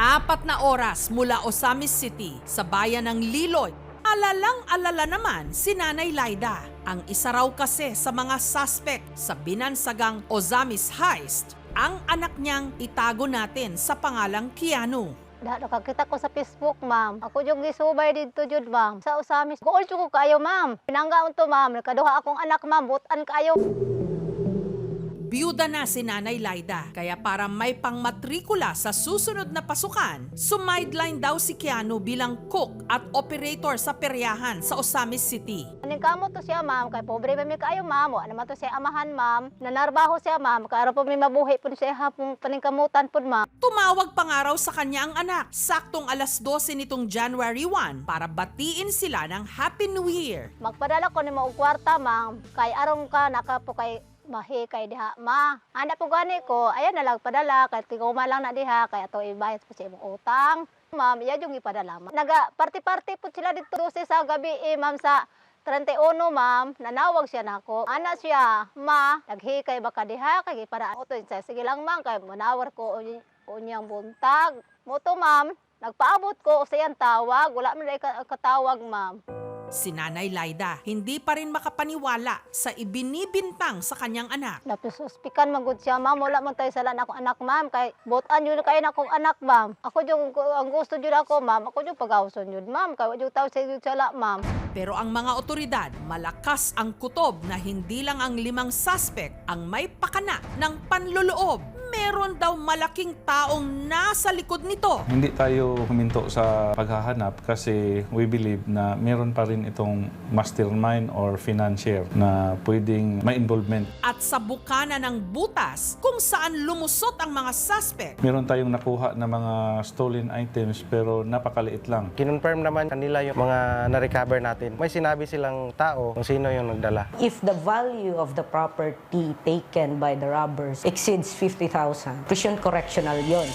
4 na oras mula Osamis City sa bayan ng Liloy. Alalang-alala naman si Nanay Laida. Ang isa raw kasi sa mga suspect sa binansagang Osamis heist, ang anak niyang itago natin sa pangalang Keanu. Nakakita ko sa Facebook, ma'am. Ako yung gisubay dito, Jud, ma'am. Sa Osamis, gool ko kayo, ma'am. Pinanggaon to, ma'am. Nakaduha akong anak, ma'am. Butan kayo. Biyuda na si Nanay Laida, kaya para may pangmatrikula sa susunod na pasukan, sumideline daw si Keanu bilang cook at operator sa peryahan sa Osamis City. Kamo to siya, ma'am. Kay pobre pa mi kayo, ma'am. Ano naman to siya amahan, ma'am. Nanarbaho siya, ma'am. Kaya po may mabuhi po siya hapong paningkamutan po, ma'am. Tumawag pa nga raw sa kanya ang anak, saktong 12:00 nitong January 1 para batiin sila ng Happy New Year. Magpadala ko ni mo og kwarta, ma'am. Kay arong ka naka po kay mahi kay diha, ma. Ana po gani ko, ayan na lang padala kay tiguma lang na diha kay ato ibayad po sa imong utang. Ma'am, iya yung ipadala, ma'am. Naga party-party po sila dito sa gabi, ma'am, sa 31, ma'am. Nanawag siya nako. Ana siya, ma, naghikay baka diha kay para auto siya. Sige lang, ma'am, kay manawar ko unyang buntag. Moto, ma'am, nagpaabot ko sa iyang tawag, wala man katawag, ma'am. Si Nanay Laida hindi pa rin makapaniwala sa ibinibintang sa kanyang anak. Napususpikan magud siya, ma'am. Wala man tayo sala na akong anak, ma'am. Kay butan yun kayo na akong anak, ma'am. Ako yung ang gusto yun ako, ma'am. Ako yung pag-awson yun, ma'am. Kaya yung tao sa yun sala, ma'am. Pero ang mga otoridad, malakas ang kutob na hindi lang ang 5 suspect ang may pakana ng panloloob. Meron daw malaking taong nasa likod nito. Hindi tayo huminto sa paghahanap kasi we believe na meron pa rin itong mastermind or financier na pwedeng may involvement. At sa bukana ng butas kung saan lumusot ang mga suspect. Meron tayong nakuha na mga stolen items pero napakaliit lang. Kinonfirm naman kanila yung mga na-recover natin. May sinabi silang tao kung sino yung nagdala. If the value of the property taken by the robbers exceeds 50,000, prison correctional yon.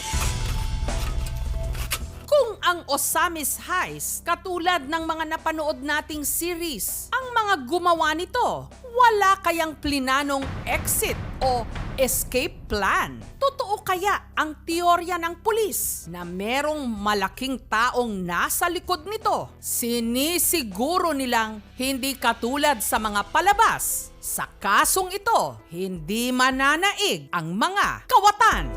Kung ang Osamis heist, katulad ng mga napanood nating series, ang mga gumawa nito, wala kayang plinanong exit o escape plan? Totoo kaya ang teorya ng pulis na merong malaking taong nasa likod nito? Sinisiguro nilang hindi katulad sa mga palabas. Sa kasong ito, hindi mananaig ang mga kawatan.